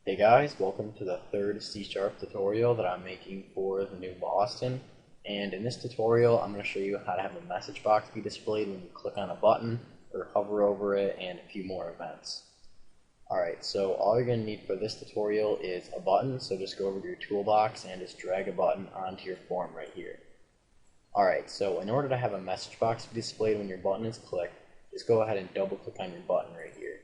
Hey guys, welcome to the third C# tutorial that I'm making for the new Boston. And in this tutorial, I'm going to show you how to have a message box be displayed when you click on a button or hover over it, and a few more events. Alright, so all you're going to need for this tutorial is a button, so just go over to your toolbox and just drag a button onto your form right here. Alright, so in order to have a message box be displayed when your button is clicked, just go ahead and double click on your button right here.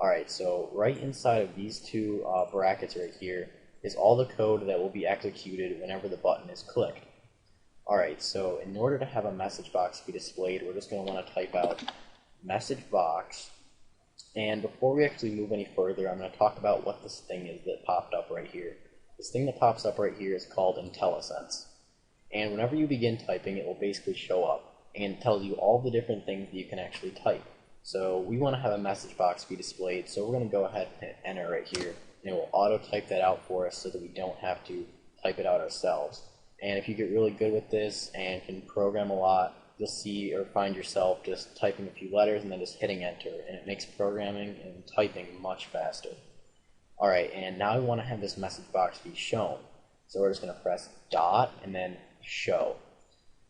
Alright, so right inside of these two brackets right here is all the code that will be executed whenever the button is clicked. Alright, so in order to have a message box be displayed, we're just going to want to type out message box. And before we actually move any further, I'm going to talk about what this thing is that popped up right here. This thing that pops up right here is called IntelliSense. And whenever you begin typing, it will basically show up and tells you all the different things that you can actually type. So we want to have a message box be displayed, so we're going to go ahead and hit enter right here, and it will auto type that out for us so that we don't have to type it out ourselves. And if you get really good with this and can program a lot, you'll see or find yourself just typing a few letters and then just hitting enter, and it makes programming and typing much faster. Alright, and now we want to have this message box be shown. So we're just going to press dot and then show.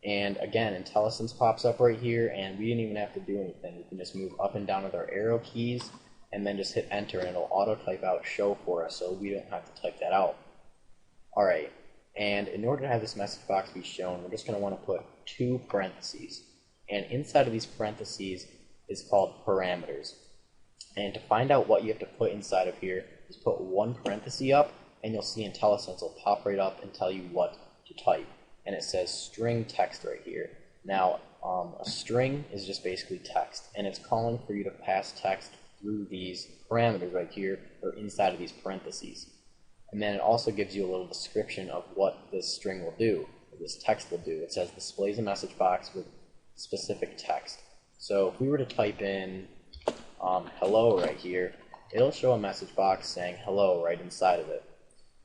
And again, IntelliSense pops up right here, and we didn't even have to do anything. We can just move up and down with our arrow keys, and then just hit enter, and it'll auto type out show for us, so we don't have to type that out. Alright, and in order to have this message box be shown, we're just going to want to put two parentheses. And inside of these parentheses is called parameters. And to find out what you have to put inside of here, just put one parenthesis up, and you'll see IntelliSense will pop right up and tell you what to type. And it says string text right here. Now, a string is just basically text, and it's calling for you to pass text through these parameters right here, or inside of these parentheses. And then it also gives you a little description of what this string will do, or this text will do. It says displays a message box with specific text. So if we were to type in hello right here, it'll show a message box saying hello right inside of it.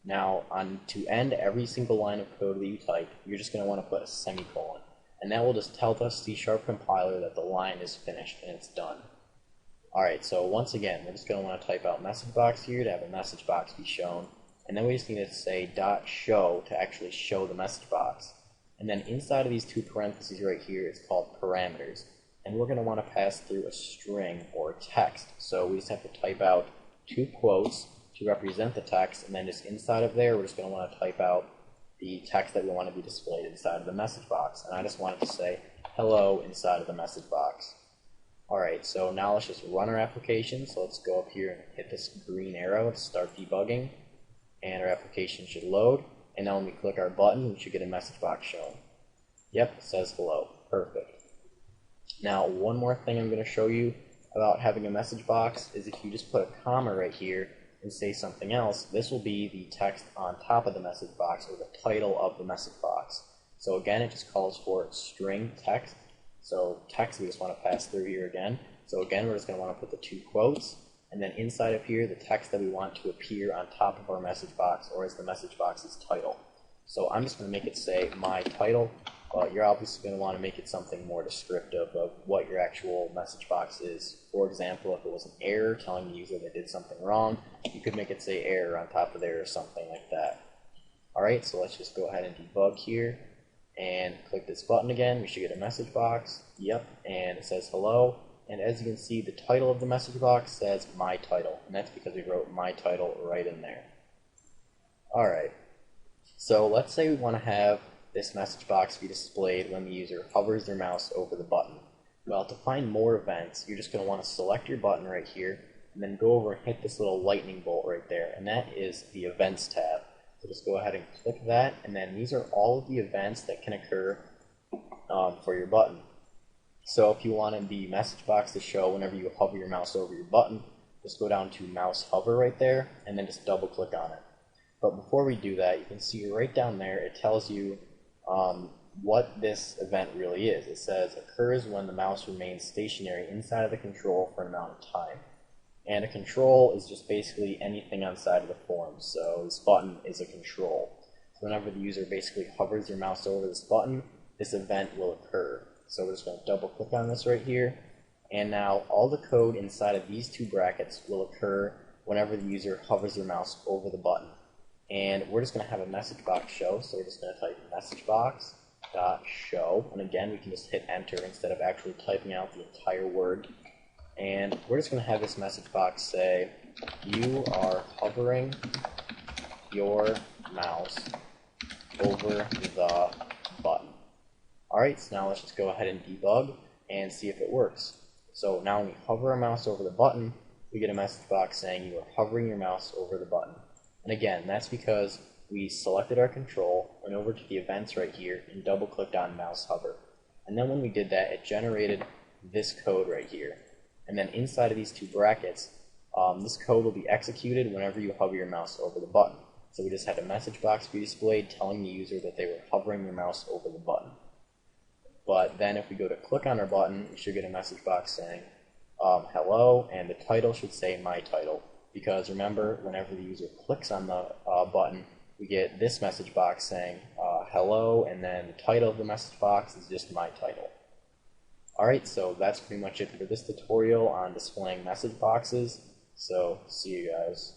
Now, to end every single line of code that you type, you're just going to want to put a semicolon. And that will just tell the C# compiler that the line is finished and it's done. Alright, so once again, we're just going to want to type out message box here to have a message box be shown. And then we just need to say .show to actually show the message box. And then inside of these two parentheses right here is called parameters. And we're going to want to pass through a string or text. So we just have to type out two quotes to represent the text, and then just inside of there, we're just going to want to type out the text that we want to be displayed inside of the message box. And I just wanted to say hello inside of the message box. Alright, so now let's just run our application. So let's go up here and hit this green arrow to start debugging. And our application should load. And now when we click our button, we should get a message box shown. Yep, it says hello. Perfect. Now, one more thing I'm going to show you about having a message box is if you just put a comma right here and say something else, this will be the text on top of the message box, or the title of the message box. So again, it just calls for string text. So text we just want to pass through here again. So again, we're just going to want to put the two quotes, and then inside of here, the text that we want to appear on top of our message box, or as the message box's title. So I'm just going to make it say my title, but you're obviously going to want to make it something more descriptive of what your actual message box is. For example, if it was an error telling the user they did something wrong, you could make it say error on top of there or something like that. Alright, so let's just go ahead and debug here and click this button again. We should get a message box. Yep, and it says hello. And as you can see, the title of the message box says my title, and that's because we wrote my title right in there. Alright, so let's say we want to have this message box be displayed when the user hovers their mouse over the button. Well, to find more events, you're just going to want to select your button right here, and then go over and hit this little lightning bolt right there, and that is the Events tab. So just go ahead and click that, and then these are all of the events that can occur for your button. So if you wanted the message box to show whenever you hover your mouse over your button, just go down to mouse hover right there, and then just double click on it. But before we do that, you can see right down there, it tells you what this event really is. It says occurs when the mouse remains stationary inside of the control for an amount of time. And a control is just basically anything outside of the form. So this button is a control. So whenever the user basically hovers their mouse over this button, this event will occur. So we're just going to double click on this right here. And now all the code inside of these two brackets will occur whenever the user hovers their mouse over the button. And we're just going to have a message box show, so we're just going to type MessageBox.show, and again we can just hit enter instead of actually typing out the entire word. And we're just going to have this message box say, you are hovering your mouse over the button. Alright, so now let's just go ahead and debug and see if it works. So now when we hover our mouse over the button, we get a message box saying you are hovering your mouse over the button. And again, that's because we selected our control, went over to the events right here, and double-clicked on mouse hover. And then when we did that, it generated this code right here. And then inside of these two brackets, this code will be executed whenever you hover your mouse over the button. So we just had a message box be displayed telling the user that they were hovering their mouse over the button. But then if we go to click on our button, we should get a message box saying, hello, and the title should say my title. Because remember, whenever the user clicks on the button, we get this message box saying hello, and then the title of the message box is just my title. Alright, so that's pretty much it for this tutorial on displaying message boxes. So, see you guys.